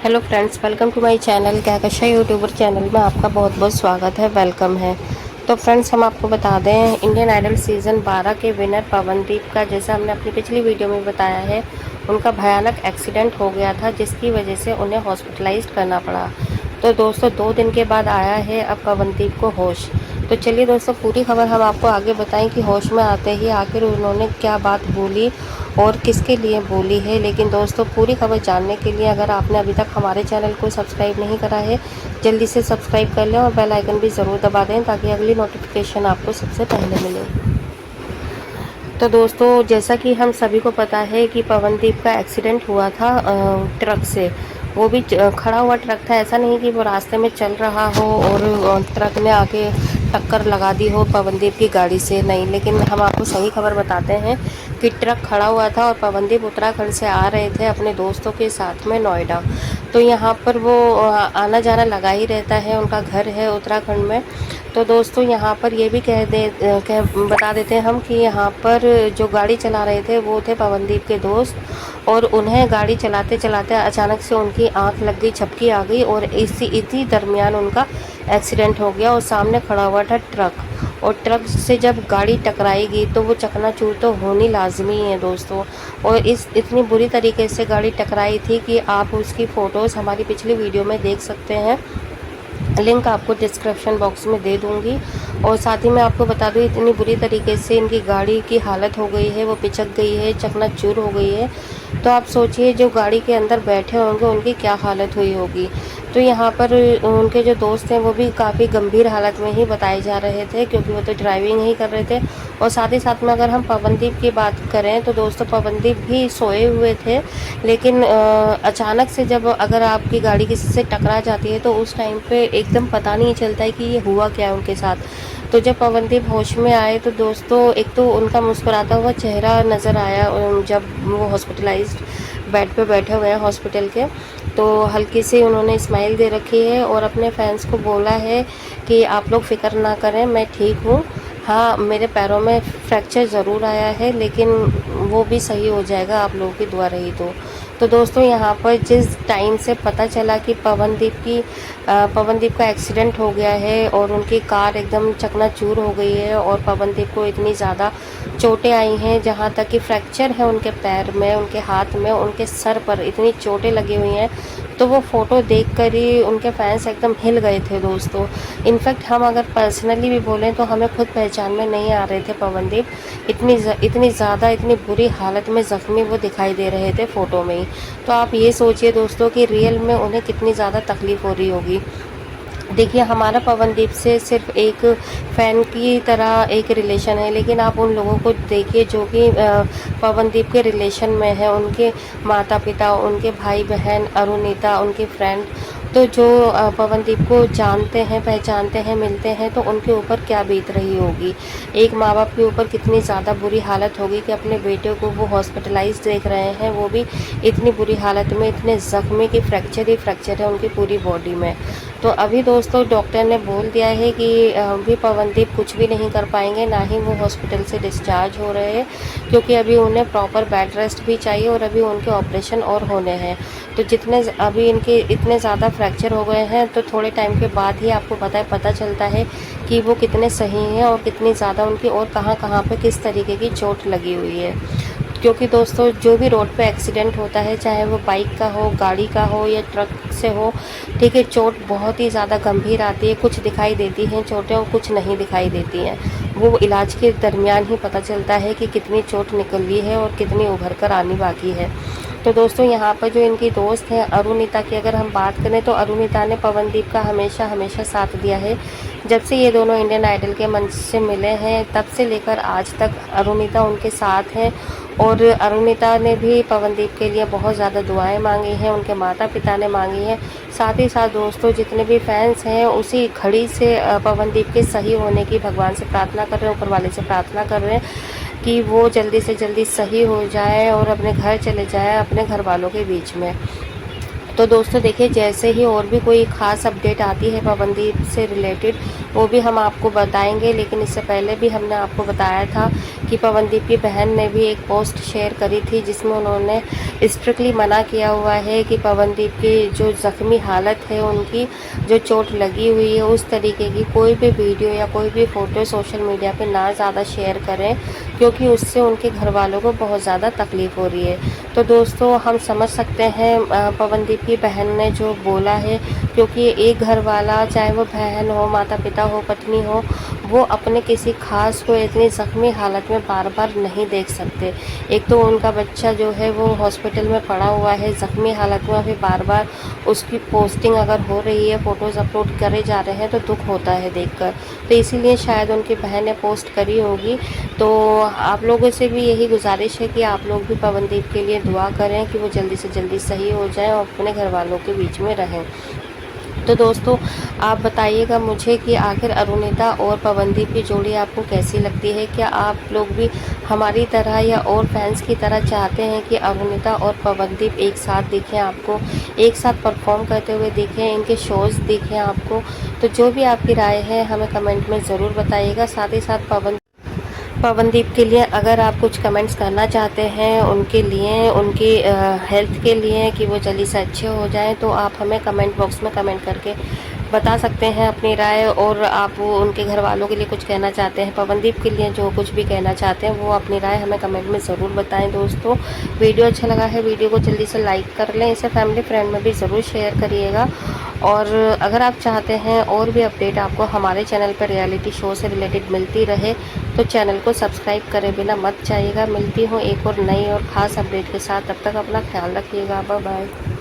Hello friends, welcome to my channel Kahkasha YouTuber channel में आपका बहुत बहुत स्वागत है, वेलकम है। तो फ्रेंड्स, हम आपको बता दें इंडियन आइडल सीज़न 12 के विनर पवनदीप का, जैसा हमने अपनी पिछली वीडियो में बताया है, उनका भयानक एक्सीडेंट हो गया था जिसकी वजह से उन्हें हॉस्पिटलाइज्ड करना पड़ा। तो दोस्तों 2 दिन के बाद आया है अब पवनदीप को होश। तो चलिए दोस्तों, पूरी खबर हम आपको आगे बताएं कि होश में आते ही आखिर उन्होंने क्या बात बोली और किसके लिए बोली है। लेकिन दोस्तों, पूरी खबर जानने के लिए अगर आपने अभी तक हमारे चैनल को सब्सक्राइब नहीं करा है, जल्दी से सब्सक्राइब कर लें और बेल आइकन भी ज़रूर दबा दें ताकि अगली नोटिफिकेशन आपको सबसे पहले मिले। तो दोस्तों, जैसा कि हम सभी को पता है कि पवनदीप का एक्सीडेंट हुआ था ट्रक से। वो भी खड़ा हुआ ट्रक था, ऐसा नहीं कि वो रास्ते में चल रहा हो और ट्रक ने आके टक्कर लगा दी हो पवनदीप की गाड़ी से, नहीं। लेकिन हम आपको सही खबर बताते हैं कि ट्रक खड़ा हुआ था और पवनदीप उत्तराखंड से आ रहे थे अपने दोस्तों के साथ में नोएडा। तो यहाँ पर वो आना जाना लगा ही रहता है, उनका घर है उत्तराखंड में। तो दोस्तों, यहाँ पर ये भी बता देते हैं हम कि यहाँ पर जो गाड़ी चला रहे थे वो थे पवनदीप के दोस्त, और उन्हें गाड़ी चलाते चलाते अचानक से उनकी आंख लग गई, झपकी आ गई और इसी दरमियान उनका एक्सीडेंट हो गया। और सामने खड़ा हुआ था ट्रक, और ट्रक से जब गाड़ी टकराएगी तो वो चकनाचूर तो होनी लाजमी है दोस्तों। और इतनी बुरी तरीके से गाड़ी टकराई थी कि आप उसकी फ़ोटोज़ हमारी पिछली वीडियो में देख सकते हैं, लिंक आपको डिस्क्रिप्शन बॉक्स में दे दूंगी। और साथ ही मैं आपको बता दूं, इतनी बुरी तरीके से इनकी गाड़ी की हालत हो गई है, वो पिचक गई है, चकनाचूर हो गई है। तो आप सोचिए जो गाड़ी के अंदर बैठे होंगे उनकी क्या हालत हुई होगी। तो यहाँ पर उनके जो दोस्त हैं वो भी काफ़ी गंभीर हालत में ही बताए जा रहे थे, क्योंकि वो तो ड्राइविंग ही कर रहे थे। और साथ ही साथ में अगर हम पवनदीप की बात करें तो दोस्तों, पवनदीप भी सोए हुए थे, लेकिन अचानक से जब अगर आपकी गाड़ी किसी से टकरा जाती है तो उस टाइम पे एकदम पता नहीं चलता है कि ये हुआ क्या है उनके साथ। तो जब पवनदीप होश में आए तो दोस्तों, एक तो उनका मुस्कुराता हुआ चेहरा नज़र आया जब वो हॉस्पिटलाइज्ड बेड पे बैठे हुए हैं हॉस्पिटल के। तो हल्की सी उन्होंने स्माइल दे रखी है और अपने फैंस को बोला है कि आप लोग फ़िक्र ना करें, मैं ठीक हूँ। हाँ, मेरे पैरों में फ्रैक्चर ज़रूर आया है, लेकिन वो भी सही हो जाएगा आप लोगों की दुआ रही तो दोस्तों, यहाँ पर जिस टाइम से पता चला कि पवनदीप का एक्सीडेंट हो गया है और उनकी कार एकदम चकनाचूर हो गई है और पवनदीप को इतनी ज़्यादा चोटें आई हैं, जहाँ तक कि फ्रैक्चर है उनके पैर में, उनके हाथ में, उनके सर पर इतनी चोटें लगी हुई हैं। तो वो फ़ोटो देखकर ही उनके फैंस एकदम हिल गए थे दोस्तों। इनफैक्ट हम अगर पर्सनली भी बोलें तो हमें खुद पहचान में नहीं आ रहे थे पवनदीप, इतनी ज़्यादा इतनी बुरी हालत में ज़ख्मी वो दिखाई दे रहे थे फ़ोटो में ही। तो आप ये सोचिए दोस्तों कि रियल में उन्हें कितनी ज़्यादा तकलीफ़ हो रही होगी। देखिए, हमारा पवनदीप से सिर्फ एक फ़ैन की तरह एक रिलेशन है, लेकिन आप उन लोगों को देखिए जो कि पवनदीप के रिलेशन में है, उनके माता पिता, उनके भाई बहन, अरुणिता, उनके फ्रेंड। तो जो पवनदीप को जानते हैं, पहचानते हैं, मिलते हैं, तो उनके ऊपर क्या बीत रही होगी। एक माँ बाप के ऊपर कितनी ज़्यादा बुरी हालत होगी कि अपने बेटे को वो हॉस्पिटलाइज देख रहे हैं, वो भी इतनी बुरी हालत में, इतने ज़ख्मी कि फ्रैक्चर ही फ्रैक्चर है उनकी पूरी बॉडी में। तो अभी दोस्तों डॉक्टर ने बोल दिया है कि अभी पवनदीप कुछ भी नहीं कर पाएंगे, ना ही वो हॉस्पिटल से डिस्चार्ज हो रहे हैं, क्योंकि अभी उन्हें प्रॉपर बेड रेस्ट भी चाहिए और अभी उनके ऑपरेशन और होने हैं। तो जितने अभी इनके इतने ज़्यादा फ्रैक्चर हो गए हैं, तो थोड़े टाइम के बाद ही आपको पता चलता है कि वो कितने सही हैं और कितनी ज़्यादा उनकी और कहाँ कहाँ पे किस तरीके की चोट लगी हुई है। क्योंकि दोस्तों, जो भी रोड पे एक्सीडेंट होता है, चाहे वो बाइक का हो, गाड़ी का हो या ट्रक से हो, ठीक है, चोट बहुत ही ज़्यादा गंभीर आती है। कुछ दिखाई देती हैं चोटें और कुछ नहीं दिखाई देती हैं। वो इलाज के दरमियान ही पता चलता है कि कितनी चोट निकली है और कितनी उभर कर आनी बाकी है। तो दोस्तों, यहाँ पर जो इनकी दोस्त हैं अरुणिता की अगर हम बात करें तो अरुणिता ने पवनदीप का हमेशा हमेशा साथ दिया है। जब से ये दोनों इंडियन आइडल के मंच से मिले हैं तब से लेकर आज तक अरुणिता उनके साथ हैं। और अरुणिता ने भी पवनदीप के लिए बहुत ज़्यादा दुआएं मांगी हैं, उनके माता पिता ने मांगी हैं। साथ ही साथ दोस्तों, जितने भी फैंस हैं उसी घड़ी से पवनदीप के सही होने की भगवान से प्रार्थना कर रहे हैं, ऊपर वाले से प्रार्थना कर रहे हैं कि वो जल्दी से जल्दी सही हो जाए और अपने घर चले जाए, अपने घर वालों के बीच में। तो दोस्तों देखिए, जैसे ही और भी कोई ख़ास अपडेट आती है पवनदीप से रिलेटेड, वो भी हम आपको बताएंगे। लेकिन इससे पहले भी हमने आपको बताया था कि पवनदीप की बहन ने भी एक पोस्ट शेयर करी थी, जिसमें उन्होंने स्ट्रिक्टली मना किया हुआ है कि पवनदीप की जो ज़ख्मी हालत है, उनकी जो चोट लगी हुई है, उस तरीके की कोई भी वीडियो या कोई भी फ़ोटो सोशल मीडिया पे ना ज़्यादा शेयर करें, क्योंकि उससे उनके घर वालों को बहुत ज़्यादा तकलीफ़ हो रही है। तो दोस्तों हम समझ सकते हैं पवनदीप की बहन ने जो बोला है, क्योंकि एक घर वाला, चाहे वो बहन हो, माता पिता हो, पत्नी हो, वो अपने किसी खास को इतनी ज़ख्मी हालत में बार बार नहीं देख सकते। एक तो उनका बच्चा जो है वो हॉस्पिटल में पड़ा हुआ है ज़ख्मी हालत में, अभी बार बार उसकी पोस्टिंग अगर हो रही है, फ़ोटोज़ अपलोड करे जा रहे हैं, तो दुख होता है देखकर। तो इसीलिए शायद उनकी बहन ने पोस्ट करी होगी। तो आप लोगों से भी यही गुजारिश है कि आप लोग भी पवनदीप के लिए दुआ करें कि वो जल्दी से जल्दी सही हो जाएं और अपने घर वालों के बीच में रहें। तो दोस्तों आप बताइएगा मुझे कि आखिर अरुणिता और पवनदीप की जोड़ी आपको कैसी लगती है? क्या आप लोग भी हमारी तरह या और फैंस की तरह चाहते हैं कि अरुणिता और पवनदीप एक साथ दिखें, आपको एक साथ परफॉर्म करते हुए दिखें, इनके शोज़ दिखें आपको? तो जो भी आपकी राय है हमें कमेंट में ज़रूर बताइएगा। साथ ही साथ पवनदीप के लिए अगर आप कुछ कमेंट्स करना चाहते हैं उनके लिए, उनकी हेल्थ के लिए, कि वो जल्दी से अच्छे हो जाएं, तो आप हमें कमेंट बॉक्स में कमेंट करके बता सकते हैं अपनी राय। और आप उनके घर वालों के लिए कुछ कहना चाहते हैं, पवनदीप के लिए जो कुछ भी कहना चाहते हैं, वो अपनी राय हमें कमेंट में ज़रूर बताएं। दोस्तों वीडियो अच्छा लगा है, वीडियो को जल्दी से लाइक कर लें, इसे फैमिली फ्रेंड में भी ज़रूर शेयर करिएगा। और अगर आप चाहते हैं और भी अपडेट आपको हमारे चैनल पर रियलिटी शो से रिलेटेड मिलती रहे, तो चैनल को सब्सक्राइब करे बिना मत जाइएगा। मिलती हूँ एक और नई और ख़ास अपडेट के साथ, तब तक अपना ख्याल रखिएगा। Bye bye.